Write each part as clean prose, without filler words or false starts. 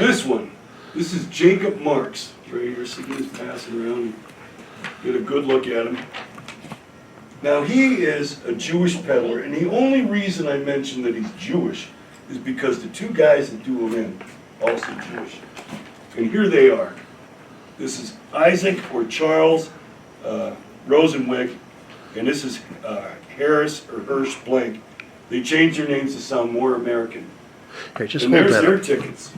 This one, this is Jacob Marks, right here, so he just passing around and get a good look at him. Now he is a Jewish peddler, and the only reason I mention that he's Jewish is because the two guys that do him in, also Jewish. And here they are. This is Isaac or Charles Rosenwig, and this is Harris or Hirsch Blank. They changed their names to sound more American. Okay, just And hold there's that their up. tickets,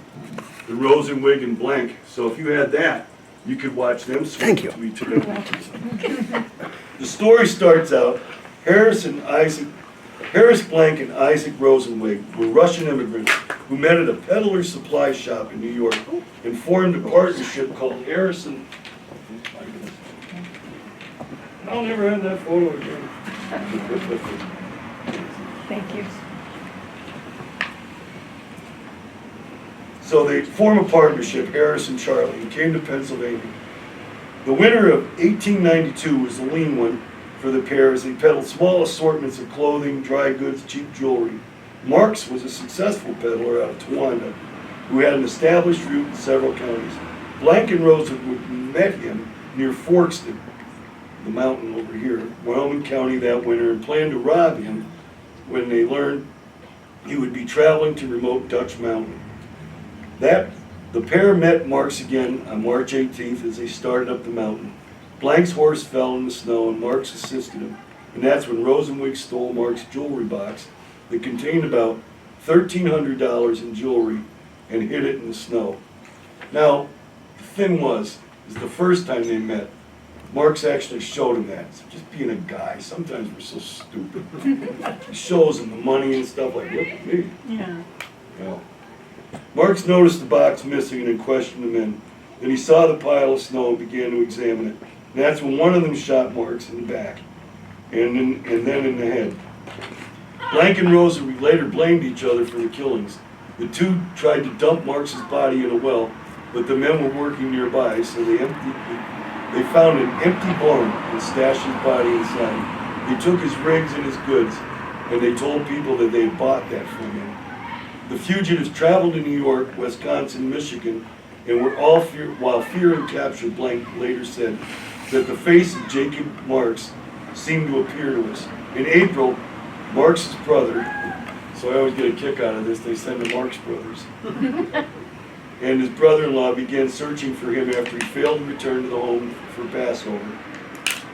the Rosenwig and Blank. So if you had that, you could watch them Thank swim you. to each other. The story starts out, Harris Blank and Isaac Rosenwig were Russian immigrants who met at a peddler supply shop in New York and formed a partnership called Harrison. I'll never have that photo again. Thank you. So they form a partnership, Harris and Charlie, and came to Pennsylvania. The winter of 1892 was the lean one for the pair as they peddled small assortments of clothing, dry goods, cheap jewelry. Marks was a successful peddler out of Towanda who had an established route in several counties. Blank and Rosenwood met him near Forkston, the mountain over here, Wyoming County that winter, and planned to rob him when they learned he would be traveling to remote Dutch Mountain. The pair met Marks again on March 18th as they started up the mountain. Blank's horse fell in the snow and Marks assisted him, and that's when Rosenwig stole Marks' jewelry box that contained about $1,300 in jewelry and hid it in the snow. Now, the thing is the first time they met, Marks actually showed him that. So just being a guy, sometimes we're so stupid. He shows him the money and stuff like, look at me. Yeah. You know. Marks noticed the box missing and questioned the men. Then he saw the pile of snow and began to examine it. And that's when one of them shot Marks in the back and then in the head. Blank and Rosa later blamed each other for the killings. The two tried to dump Marks' body in a well, but the men were working nearby, so they found an empty barn and stashed his body inside. They took his rigs and his goods, and they told people that they had bought that from him. The fugitives traveled to New York, Wisconsin, Michigan, and were all while fearing capture. Blank later said that the face of Jacob Marks seemed to appear to us. In April, Marks' brother, so I always get a kick out of this, they send the Marks brothers, and his brother-in-law began searching for him after he failed to return to the home for Passover.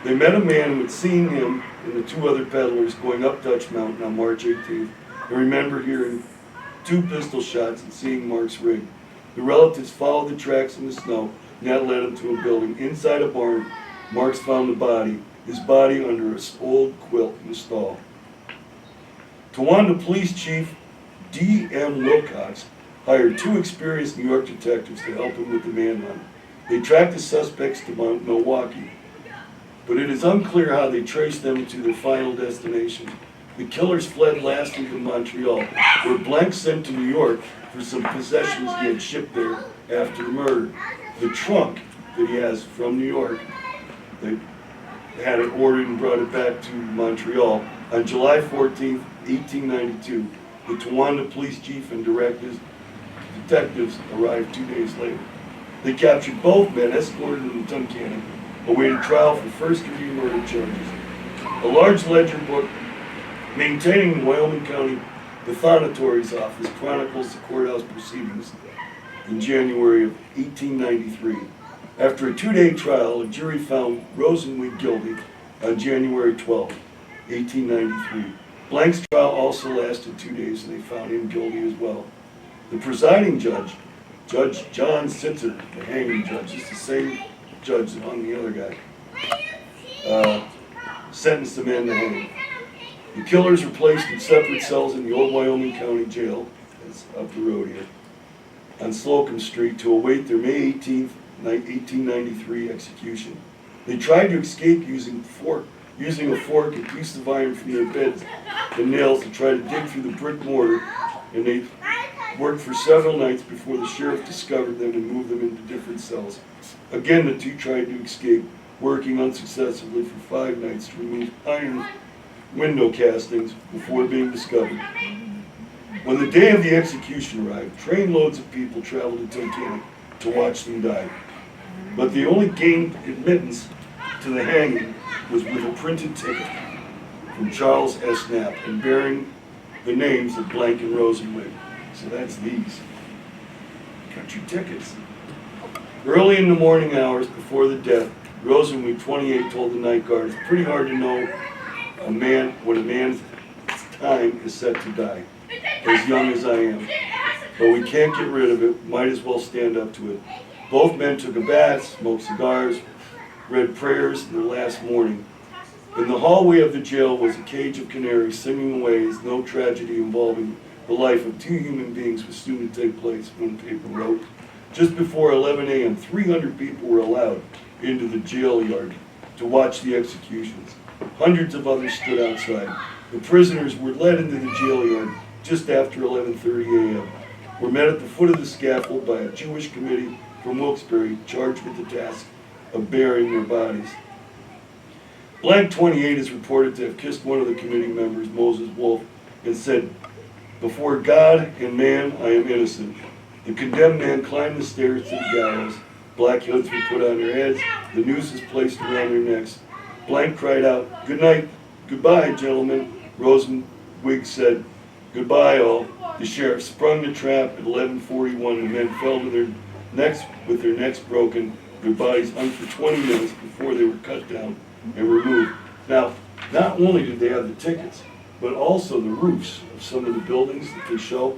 They met a man who had seen him and the two other peddlers going up Dutch Mountain on March 18th, and remembered hearing 2 pistol shots and seeing Marks' rig. The relatives followed the tracks in the snow, and that led them to a building. Inside a barn, Marks found his body under an old quilt in the stall. Towanda Police Chief D.M. Wilcox hired 2 experienced New York detectives to help him with the manhunt. They tracked the suspects to Milwaukee, but it is unclear how they traced them to their final destination. The killers fled lastly to Montreal, where Blank sent to New York for some possessions he had shipped there after the murder. The trunk that he has from New York, they had it ordered and brought it back to Montreal. On July 14th, 1892, the Towanda police chief and detectives arrived 2 days later. They captured both men, escorted them to Tunkhannock, awaited trial for first-degree murder charges. A large ledger book maintaining the Wyoming County Pathonatory's office chronicles the courthouse proceedings in January of 1893. After a 2-day trial, a jury found Rosenwig guilty on January 12, 1893. Blank's trial also lasted 2 days, and they found him guilty as well. The presiding judge, Judge John Sitzer, the hanging judge, is the same judge that hung the other guy, sentenced the men to hang. The killers were placed in separate cells in the old Wyoming County Jail, that's up the road here, on Slocum Street to await their May 18th, 1893 execution. They tried to escape using a fork and piece of iron from their beds and nails to try to dig through the brick mortar, and they worked for several nights before the sheriff discovered them and moved them into different cells. Again, the two tried to escape, working unsuccessfully for 5 nights to remove iron window castings before being discovered. When the day of the execution arrived, trainloads of people traveled to Titanic to watch them die. But they only gained admittance to the hanging was with a printed ticket from Charles S. Knapp and bearing the names of Blank and Rosenwig. So that's these. Got your tickets. Early in the morning hours before the death, Rosenwig, 28, told the night guard, "It's pretty hard to know when a man's time is set to die, as young as I am. But we can't get rid of it, might as well stand up to it." Both men took a bath, smoked cigars, read prayers in their last morning. In the hallway of the jail was a cage of canaries singing away as no tragedy involving the life of two human beings was soon to take place, one paper wrote. Just before 11 a.m., 300 people were allowed into the jail yard to watch the executions. Hundreds of others stood outside. The prisoners were led into the jail yard just after 11:30 a.m., were met at the foot of the scaffold by a Jewish committee from Wilkes-Barre charged with the task of burying their bodies. Blank 28 is reported to have kissed one of the committee members, Moses Wolfe, and said, "Before God and man, I am innocent." The condemned man climbed the stairs to the gallows. Black hoods were put on their heads, the nooses placed around their necks. Blank cried out, "Good night, goodbye, gentlemen." Rosenwig said, "Goodbye, all." The sheriff sprung the trap at 11:41. The men fell to their necks with their necks broken. Their bodies hung for 20 minutes before they were cut down and removed. Now, not only did they have the tickets, but also the roofs of some of the buildings that they show.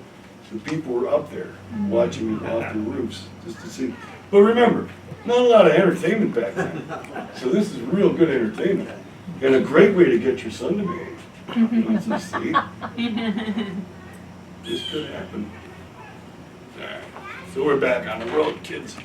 The people were up there watching it off the roofs just to see. But remember, not a lot of entertainment back then. So this is real good entertainment. And a great way to get your son to behave. Let's see. This could happen. All right. So we're back on the road, kids.